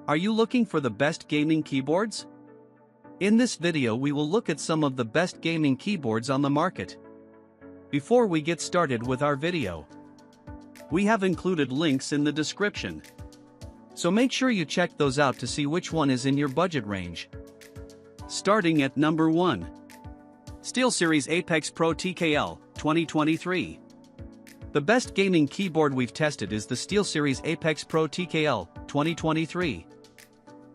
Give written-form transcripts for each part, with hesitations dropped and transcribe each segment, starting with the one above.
Are you looking for the best gaming keyboards? In this video we will look at some of the best gaming keyboards on the market. Before we get started with our video, we have included links in the description. So make sure you check those out to see which one is in your budget range. Starting at number 1. SteelSeries Apex Pro TKL, 2023. The best gaming keyboard we've tested is the SteelSeries Apex Pro TKL, 2023.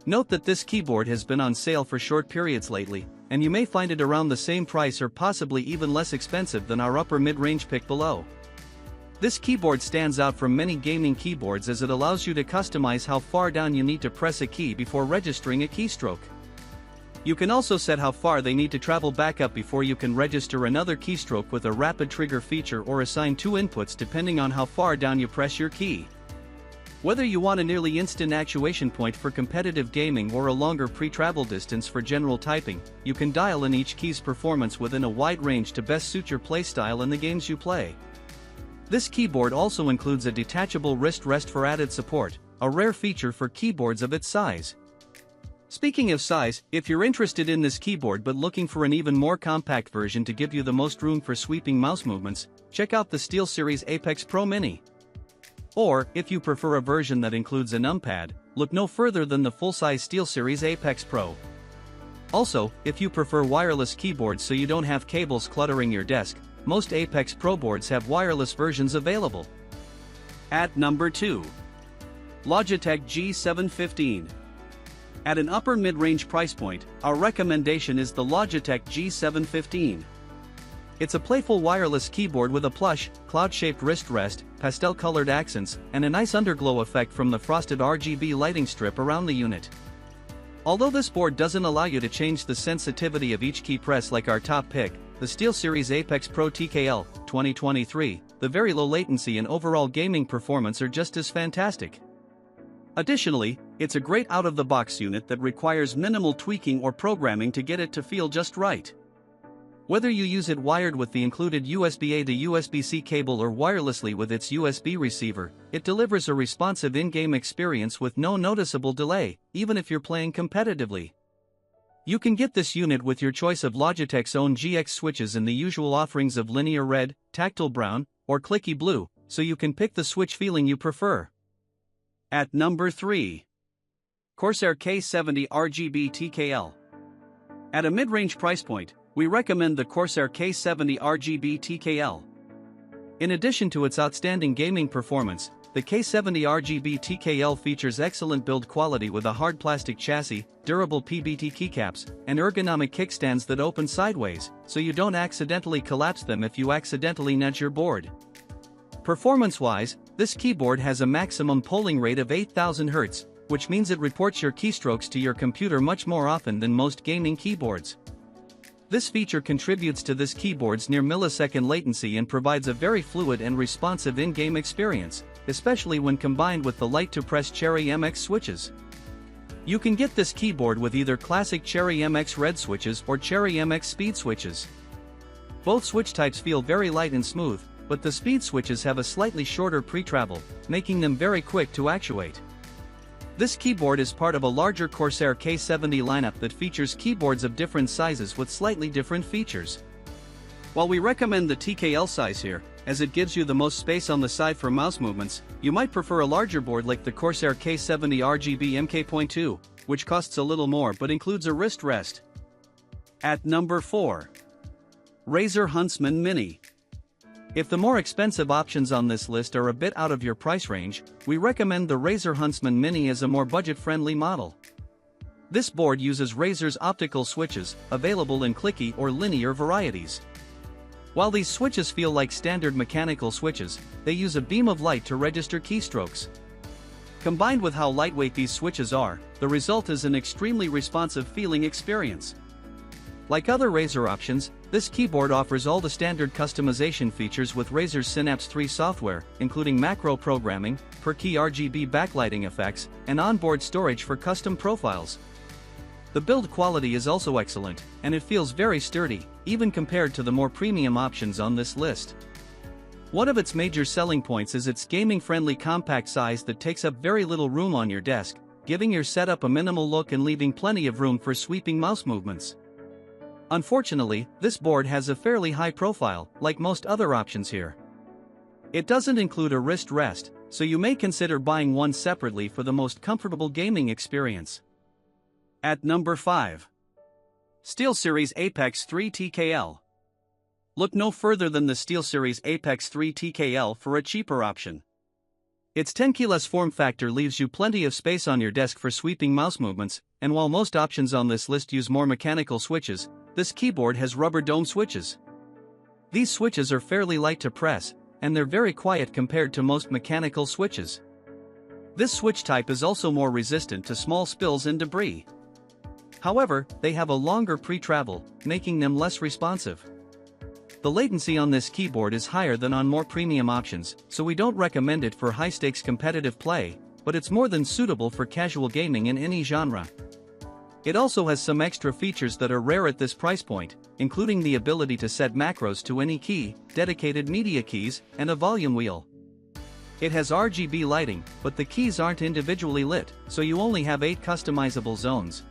Note that this keyboard has been on sale for short periods lately, and you may find it around the same price or possibly even less expensive than our upper mid-range pick below. This keyboard stands out from many gaming keyboards as it allows you to customize how far down you need to press a key before registering a keystroke. You can also set how far they need to travel back up before you can register another keystroke with a rapid trigger feature or assign two inputs depending on how far down you press your key. Whether you want a nearly instant actuation point for competitive gaming or a longer pre-travel distance for general typing, you can dial in each key's performance within a wide range to best suit your playstyle and the games you play. This keyboard also includes a detachable wrist rest for added support, a rare feature for keyboards of its size. Speaking of size, if you're interested in this keyboard but looking for an even more compact version to give you the most room for sweeping mouse movements, check out the SteelSeries Apex Pro Mini. Or, if you prefer a version that includes a numpad, look no further than the full-size SteelSeries Apex Pro. Also, if you prefer wireless keyboards so you don't have cables cluttering your desk, most Apex Pro boards have wireless versions available. At number 2. Logitech G715. At an upper mid-range price point, our recommendation is the Logitech G715. It's a playful wireless keyboard with a plush, cloud-shaped wrist rest, pastel-colored accents, and a nice underglow effect from the frosted RGB lighting strip around the unit. Although this board doesn't allow you to change the sensitivity of each key press like our top pick, the SteelSeries Apex Pro TKL, 2023, the very low latency and overall gaming performance are just as fantastic. Additionally, it's a great out-of-the-box unit that requires minimal tweaking or programming to get it to feel just right. Whether you use it wired with the included USB-A to USB-C cable or wirelessly with its USB receiver, it delivers a responsive in-game experience with no noticeable delay, even if you're playing competitively. You can get this unit with your choice of Logitech's own GX switches in the usual offerings of linear red, tactile brown, or clicky blue, so you can pick the switch feeling you prefer. At number 3. Corsair K70 RGB TKL. At a mid-range price point, we recommend the Corsair K70 RGB TKL. In addition to its outstanding gaming performance, the K70 RGB TKL features excellent build quality with a hard plastic chassis, durable PBT keycaps, and ergonomic kickstands that open sideways, so you don't accidentally collapse them if you accidentally nudge your board. Performance-wise, this keyboard has a maximum polling rate of 8000 Hz, which means it reports your keystrokes to your computer much more often than most gaming keyboards. This feature contributes to this keyboard's near millisecond latency and provides a very fluid and responsive in-game experience, especially when combined with the light-to-press Cherry MX switches. You can get this keyboard with either classic Cherry MX red switches or Cherry MX speed switches. Both switch types feel very light and smooth, but the speed switches have a slightly shorter pre-travel, making them very quick to actuate. This keyboard is part of a larger Corsair K70 lineup that features keyboards of different sizes with slightly different features. While we recommend the TKL size here, as it gives you the most space on the side for mouse movements, you might prefer a larger board like the Corsair K70 RGB MK.2, which costs a little more but includes a wrist rest. At number 4. Razer Huntsman Mini. If the more expensive options on this list are a bit out of your price range, we recommend the Razer Huntsman Mini as a more budget-friendly model. This board uses Razer's optical switches, available in clicky or linear varieties. While these switches feel like standard mechanical switches, they use a beam of light to register keystrokes. Combined with how lightweight these switches are, the result is an extremely responsive feeling experience. Like other Razer options, this keyboard offers all the standard customization features with Razer's Synapse 3 software, including macro programming, per-key RGB backlighting effects, and onboard storage for custom profiles. The build quality is also excellent, and it feels very sturdy, even compared to the more premium options on this list. One of its major selling points is its gaming-friendly compact size that takes up very little room on your desk, giving your setup a minimal look and leaving plenty of room for sweeping mouse movements. Unfortunately, this board has a fairly high profile, like most other options here. It doesn't include a wrist rest, so you may consider buying one separately for the most comfortable gaming experience. At number 5. SteelSeries Apex 3 TKL. Look no further than the SteelSeries Apex 3 TKL for a cheaper option. Its 10 keyless form factor leaves you plenty of space on your desk for sweeping mouse movements, and while most options on this list use more mechanical switches, this keyboard has rubber dome switches. These switches are fairly light to press, and they're very quiet compared to most mechanical switches. This switch type is also more resistant to small spills and debris. However, they have a longer pre-travel, making them less responsive. The latency on this keyboard is higher than on more premium options, so we don't recommend it for high-stakes competitive play, but it's more than suitable for casual gaming in any genre. It also has some extra features that are rare at this price point, including the ability to set macros to any key, dedicated media keys, and a volume wheel. It has RGB lighting, but the keys aren't individually lit, so you only have 8 customizable zones.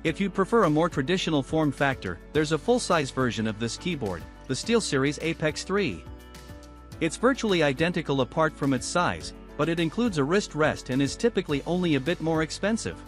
If you prefer a more traditional form factor, there's a full-size version of this keyboard, the SteelSeries Apex 3. It's virtually identical apart from its size, but it includes a wrist rest and is typically only a bit more expensive.